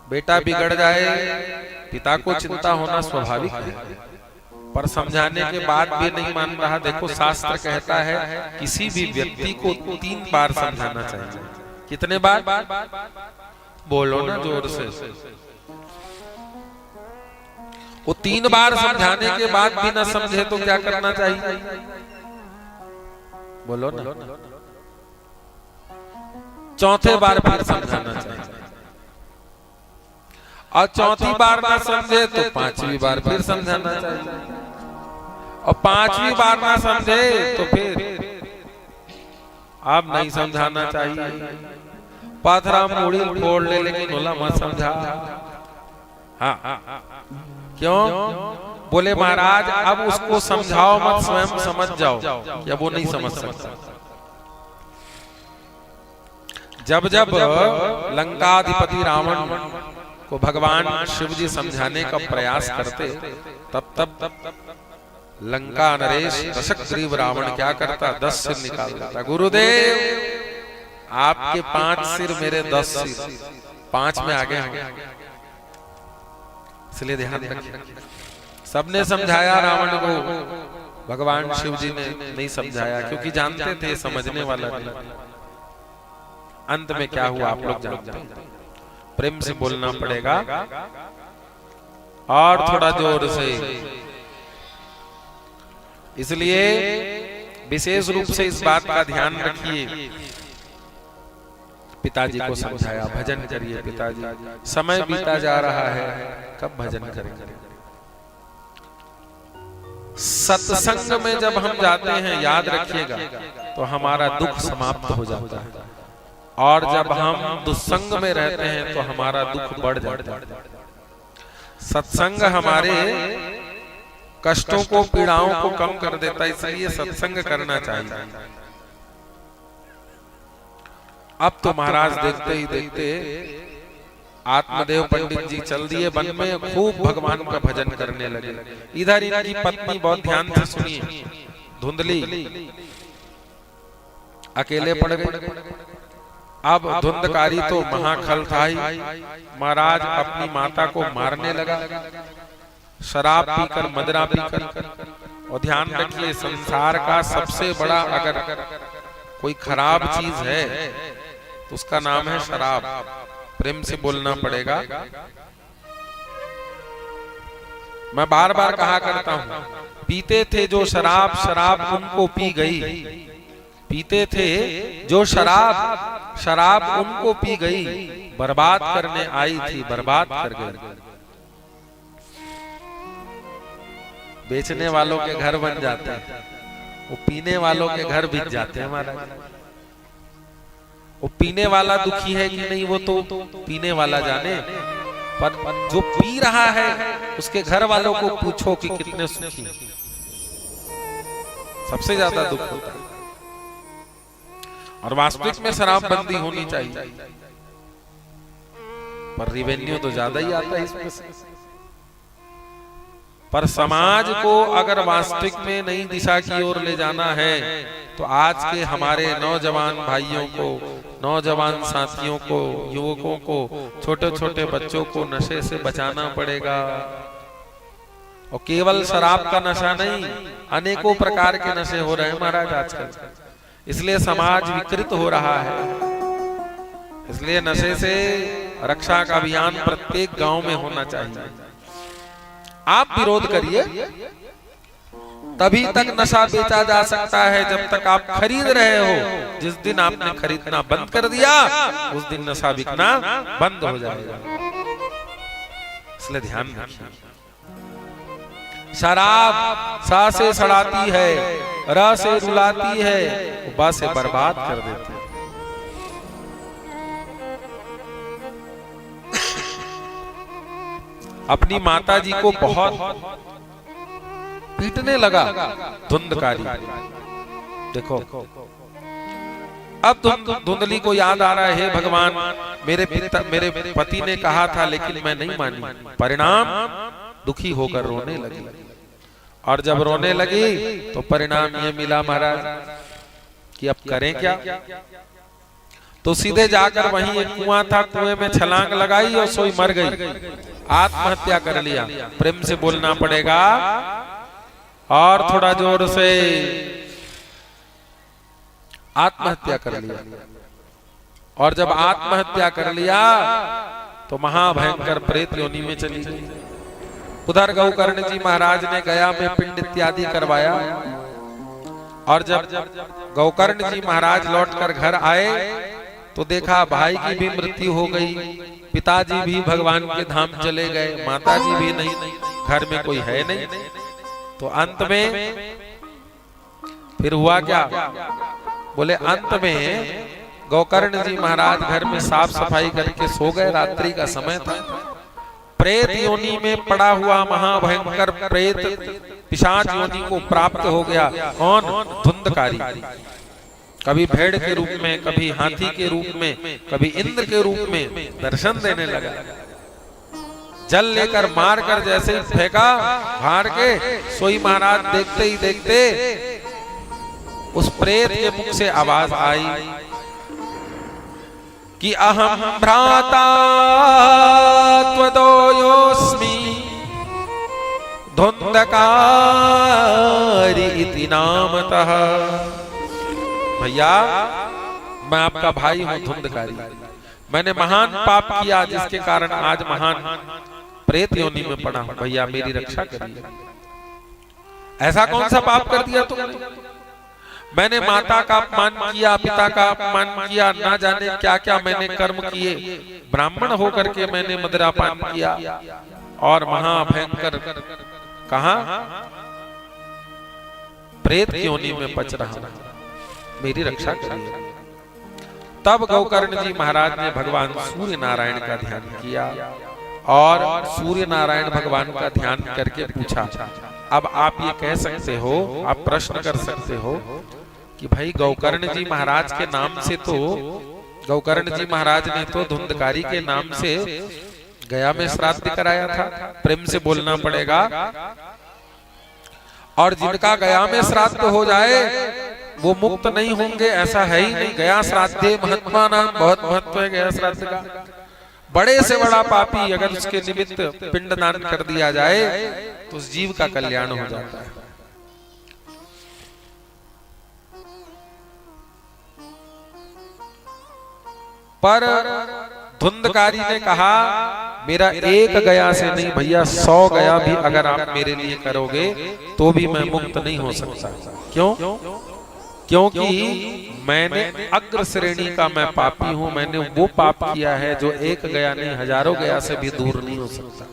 बेटा बिगड़ जाए, पिता को चिंता होना स्वाभाविक है, पर समझाने के बाद भी नहीं मान रहा। देखो शास्त्र कहता है किसी भी व्यक्ति को 3 बार समझाना चाहिए। कितने बार? बोलो ना जोर से। वो 3 बार समझाने के बाद भी न समझे तो क्या करना चाहिए? बोलो ना। चौथे बार फिर समझाना चाहिए, और चौथी बार ना समझे तो 5वीं बार फिर समझाना चाहिए, और 5वीं बार ना समझे तो फिर अब नहीं समझाना चाहिए। पाथरा मूड़ी फोड़ ले, लेकिन बोला मत समझा। हाँ, क्यों? बोले महाराज अब उसको समझाओ मत, स्वयं समझ जाओ कि अब वो नहीं समझ सकता। जब जब लंकाधिपति रावण को भगवान शिव जी समझाने का प्रयास करते, तब तब लंका नरेश दशग्रीव रावण क्या करता? 10 सिर निकाल देता। गुरुदेव आपके 5 सिर, मेरे 10 सिर, 5 में आगे हैं, इसलिए ध्यान रखिए। सबने समझाया रावण को, भगवान शिव जी ने नहीं समझाया, क्योंकि जानते थे समझने वाला नहीं। अंत में क्या हुआ आप लोग जानते हैं। प्रेम से बोलना पड़ेगा और थोड़ा जोर से। इसलिए विशेष रूप से इस बात का ध्यान रखिए। पिताजी को समझाया भजन करिए। पिताजी समय बीता जा रहा है, कब भजन करेंगे? सत्संग में जब हम जाते हैं, याद रखिएगा, तो हमारा दुख समाप्त हो जाता है, और जब हम दुस्संग में रहते हैं तो हमारा दुख बढ़ जाता है। सत्संग हमारे कष्टों को, पीड़ाओं को कम कर देता है, इसलिए सत्संग करना चाहिए। अब तो महाराज देखते ही देखते आत्मदेव पंडित जी चल दिए वन में, खूब भगवान का भजन करने लगे। इधर इनकी पत्नी, बहुत ध्यान से सुनिए, धुंधली अकेले पड़ गए। अब धुंधकारी तो महाखल था ही। महाराज अपनी माता को मारने लगा, शराब पीकर, मदिरा पीकर। और ध्यान रखिए, संसार का सबसे बड़ा अगर कोई खराब चीज है तो उसका नाम है शराब। प्रेम से बोलना पड़ेगा। मैं बार बार कहा करता हूं, पीते थे जो शराब, शराब उनको पी गई। पीते थे जो शराब, शराब उनको पी गई। बर्बाद करने आई थी, बर्बाद कर गई। बेचने वालों के घर बन जाते हैं, वो पीने वालों के घर बिक जाते हैं महाराज। वो पीने वाला दुखी है कि नहीं वो तो पीने वाला जाने, पर जो पी रहा है उसके घर वालों को पूछो कि कितने सुखी हैं। सबसे ज्यादा दुख होता है। और वास्तविक में शराबबंदी होनी चाहिए, पर रिवेन्यू तो ज्यादा ही आता है इसमें से। पर समाज को अगर वास्तविक में नई दिशा की ओर ले जाना है तो आज के हमारे नौजवान भाइयों को, नौजवान साथियों को, युवकों को, छोटे छोटे बच्चों को नशे से बचाना पड़ेगा। और केवल शराब का नशा नहीं, अनेकों प्रकार के नशे हो रहे हैं महाराज आजकल। इसलिए समाज विकृत हो रहा है। इसलिए नशे से रक्षा का अभियान प्रत्येक गांव में होना चाहिए। आप विरोध करिए, तभी तक नशा बेचा जा सकता है जब तक आप खरीद रहे हो। जिस दिन आपने खरीदना बंद कर दिया उस दिन नशा बिकना बंद हो जाएगा। इसलिए ध्यान रखिए। शराब सा से सड़ाती है, र से रुलाती है, बा से बर्बाद कर देती है। अपनी माता जी को बहुत पीटने लगा धुंधकारी। देखो अब धुंधली को याद आ रहा है, हे भगवान मेरे पति ने कहा था लेकिन मैं नहीं मानी। परिणाम दुखी होकर रोने लगी। और जब रोने लगी तो परिणाम ये मिला महाराज कि अब करें क्या। तो सीधे जाकर वहीं एक कुआं था, कुएं में छलांग लगाई और सोई मर गई, आत्महत्या कर लिया। प्रेम से बोलना पड़ेगा और थोड़ा जोर से, आत्महत्या कर लिया। और जब आत्महत्या कर लिया तो महाभयंकर प्रेत योनि में चली गई। उधर गौकर्ण जी महाराज ने गया में पिंड इत्यादि करवाया, और जब गौकर्ण जी महाराज लौटकर घर आए तो देखा भाई की भी मृत्यु हो गई, पिताजी भी भगवान के धाम चले गए, माताजी भी नहीं, घर में कोई है नहीं। तो अंत में फिर हुआ क्या? बोले अंत में गौकर्ण जी महाराज घर में साफ सफाई करके सो गए, रात्रि का समय था। प्रेत योनि में पड़ा हुआ महाभयंकर प्रेत पिशाच योनि को प्राप्त हो गया। कौन? धुंधकारी। कभी भेड़ के रूप में, कभी हाथी के रूप में, कभी इंद्र के रूप में दर्शन देने लगा। जल लेकर मार कर जैसे ही फेंका हार के, सोई महाराज देखते ही देखते उस प्रेत के मुख से आवाज आई कि अहम भ्राता त्वदोयोस्मि धुंधकारी इति नामतः। भैया मैं आपका भाई हूं धुंधकारी, मैंने महान पाप किया जिसके कारण आज महान प्रेत योनि में पड़ा हूं। भैया मेरी रक्षा करिए। ऐसा कौन सा पाप कर दिया तुमने? मैंने माता का अपमान किया, पिता का अपमान किया, ना जाने क्या क्या मैंने कर्म किए। ब्राह्मण होकर के मैंने मदिरापान किया और महाभयंकर कहा प्रेत योनि में पच रहा, मेरी रक्षा करिए। तब गौकर्ण जी महाराज ने भगवान सूर्य नारायण का ध्यान किया और सूर्य नारायण भगवान का ध्यान करके पूछा। अब आप ये कह सकते हो, आप प्रश्न कर सकते हो कि भाई गौकर्ण जी महाराज के नाम से तो, गौकर्ण जी महाराज ने तो धुंधकारी के नाम से गया में श्राद्ध कराया था। प्रेम से बोलना पड़ेगा। और जिनका गया में श्राद्ध हो जाए वो मुक्त नहीं होंगे, ऐसा है ही नहीं। गया श्राद्धे महात्मा नाम, बहुत महत्व है गया श्राद्ध का। बड़े से बड़ा पापी अगर उसके निमित्त पिंडदान कर दिया जाए तो उस जीव का कल्याण हो जाता है। पर धुंधकारी ने कहा मेरा एक गया से नहीं भैया, 100 गया भी अगर आप मेरे लिए करोगे तो भी मैं मुक्त नहीं हो सकता। क्यों? क्योंकि मैंने अग्र श्रेणी का मैं पापी हूं। मैंने वो पाप किया है जो एक गया नहीं, हजारों गया से भी दूर नहीं हो सकता।